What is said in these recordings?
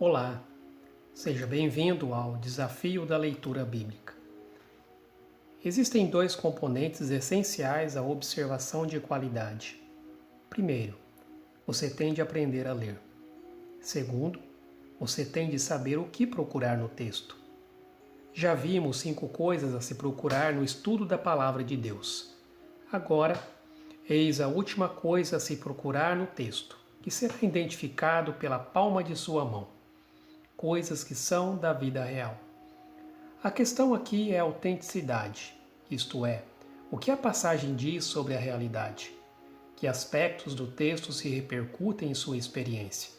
Olá, seja bem-vindo ao Desafio da Leitura Bíblica. Existem dois componentes essenciais à observação de qualidade. Primeiro, você tem de aprender a ler. Segundo, você tem de saber o que procurar no texto. Já vimos 5 coisas a se procurar no estudo da Palavra de Deus. Agora, eis a última coisa a se procurar no texto, que será identificado pela palma de sua mão. Coisas que são da vida real. A questão aqui é a autenticidade, isto é, o que a passagem diz sobre a realidade, que aspectos do texto se repercutem em sua experiência.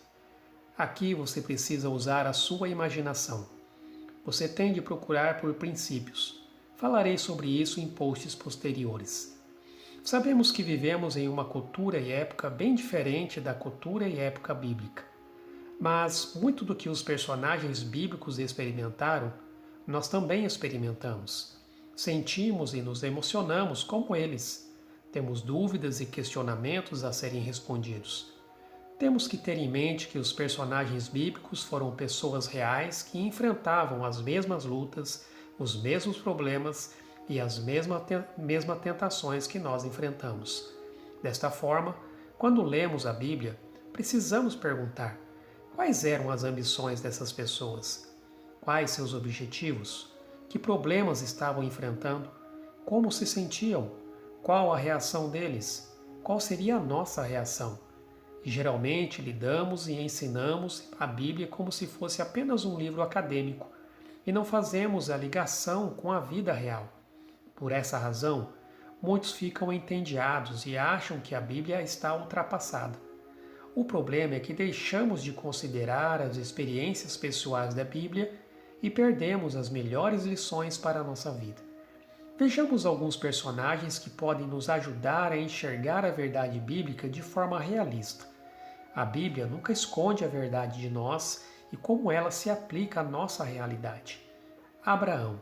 Aqui você precisa usar a sua imaginação. Você tem de procurar por princípios. Falarei sobre isso em posts posteriores. Sabemos que vivemos em uma cultura e época bem diferente da cultura e época bíblica. Mas muito do que os personagens bíblicos experimentaram, nós também experimentamos. Sentimos e nos emocionamos como eles. Temos dúvidas e questionamentos a serem respondidos. Temos que ter em mente que os personagens bíblicos foram pessoas reais que enfrentavam as mesmas lutas, os mesmos problemas e as mesmas tentações que nós enfrentamos. Desta forma, quando lemos a Bíblia, precisamos perguntar: quais eram as ambições dessas pessoas? Quais seus objetivos? Que problemas estavam enfrentando? Como se sentiam? Qual a reação deles? Qual seria a nossa reação? E geralmente lidamos e ensinamos a Bíblia como se fosse apenas um livro acadêmico e não fazemos a ligação com a vida real. Por essa razão, muitos ficam entediados e acham que a Bíblia está ultrapassada. O problema é que deixamos de considerar as experiências pessoais da Bíblia e perdemos as melhores lições para a nossa vida. Vejamos alguns personagens que podem nos ajudar a enxergar a verdade bíblica de forma realista. A Bíblia nunca esconde a verdade de nós e como ela se aplica à nossa realidade. Abraão.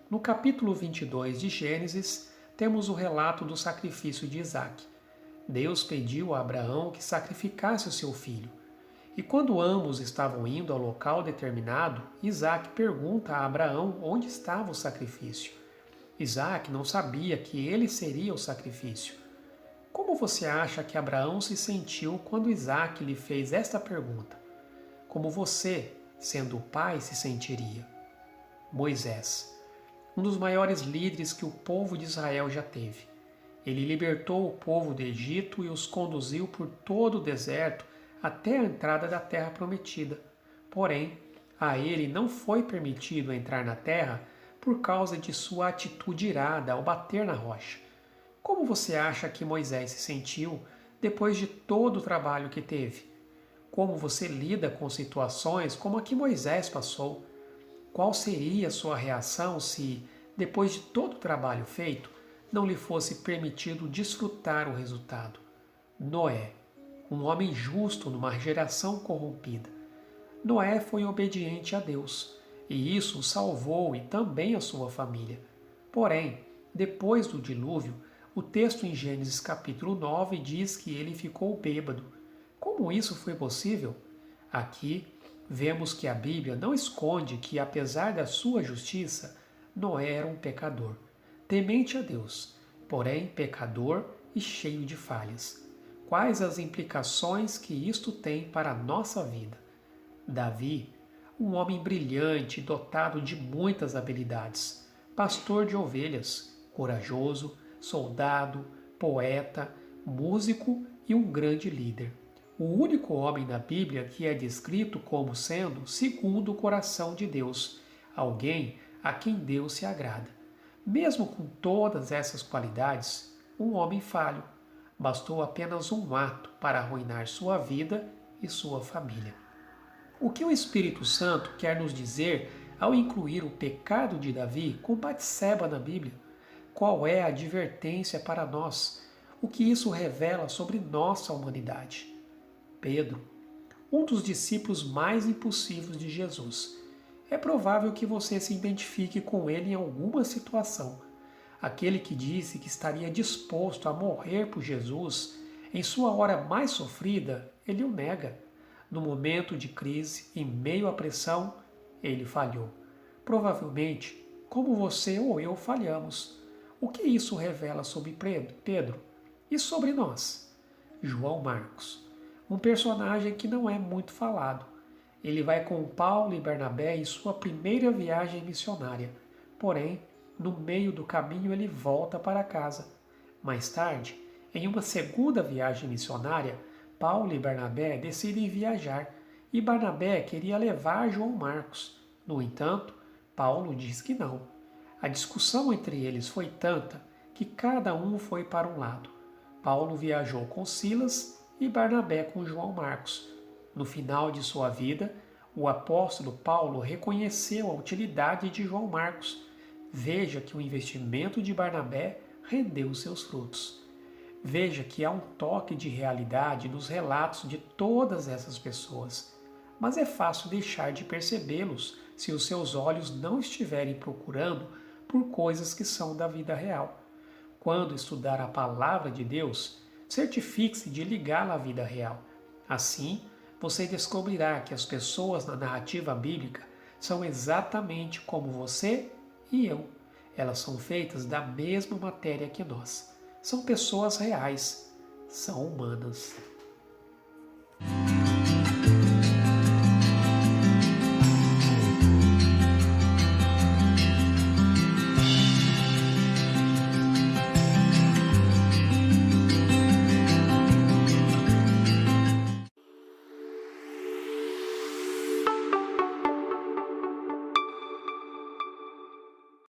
No capítulo 22 de Gênesis, temos o relato do sacrifício de Isaque. Deus pediu a Abraão que sacrificasse o seu filho. E quando ambos estavam indo ao local determinado, Isaque pergunta a Abraão onde estava o sacrifício. Isaque não sabia que ele seria o sacrifício. Como você acha que Abraão se sentiu quando Isaque lhe fez esta pergunta? Como você, sendo o pai, se sentiria? Moisés, um dos maiores líderes que o povo de Israel já teve. Ele libertou o povo do Egito e os conduziu por todo o deserto até a entrada da terra prometida. Porém, a ele não foi permitido entrar na terra por causa de sua atitude irada ao bater na rocha. Como você acha que Moisés se sentiu depois de todo o trabalho que teve? Como você lida com situações como a que Moisés passou? Qual seria a sua reação se, depois de todo o trabalho feito, não lhe fosse permitido desfrutar o resultado? Noé, um homem justo numa geração corrompida. Noé foi obediente a Deus, e isso o salvou e também a sua família. Porém, depois do dilúvio, o texto em Gênesis capítulo 9 diz que ele ficou bêbado. Como isso foi possível? Aqui, vemos que a Bíblia não esconde que, apesar da sua justiça, Noé era um pecador, temente a Deus, porém pecador e cheio de falhas. Quais as implicações que isto tem para a nossa vida? Davi, um homem brilhante, dotado de muitas habilidades, pastor de ovelhas, corajoso, soldado, poeta, músico e um grande líder. O único homem na Bíblia que é descrito como sendo segundo o coração de Deus, alguém a quem Deus se agrada. Mesmo com todas essas qualidades, um homem falho. Bastou apenas um ato para arruinar sua vida e sua família. O que o Espírito Santo quer nos dizer ao incluir o pecado de Davi com Batseba na Bíblia? Qual é a advertência para nós? O que isso revela sobre nossa humanidade? Pedro, um dos discípulos mais impulsivos de Jesus. É provável que você se identifique com ele em alguma situação. Aquele que disse que estaria disposto a morrer por Jesus, em sua hora mais sofrida, ele o nega. No momento de crise, em meio à pressão, ele falhou. Provavelmente, como você ou eu falhamos. O que isso revela sobre Pedro e sobre nós? João Marcos, um personagem que não é muito falado. Ele vai com Paulo e Barnabé em sua primeira viagem missionária. Porém, no meio do caminho ele volta para casa. Mais tarde, em uma segunda viagem missionária, Paulo e Barnabé decidem viajar e Barnabé queria levar João Marcos. No entanto, Paulo diz que não. A discussão entre eles foi tanta que cada um foi para um lado. Paulo viajou com Silas e Barnabé com João Marcos. No final de sua vida, o apóstolo Paulo reconheceu a utilidade de João Marcos. Veja que o investimento de Barnabé rendeu seus frutos. Veja que há um toque de realidade nos relatos de todas essas pessoas, mas é fácil deixar de percebê-los se os seus olhos não estiverem procurando por coisas que são da vida real. Quando estudar a palavra de Deus, certifique-se de ligá-la à vida real. Assim, você descobrirá que as pessoas na narrativa bíblica são exatamente como você e eu. Elas são feitas da mesma matéria que nós. São pessoas reais, são humanas.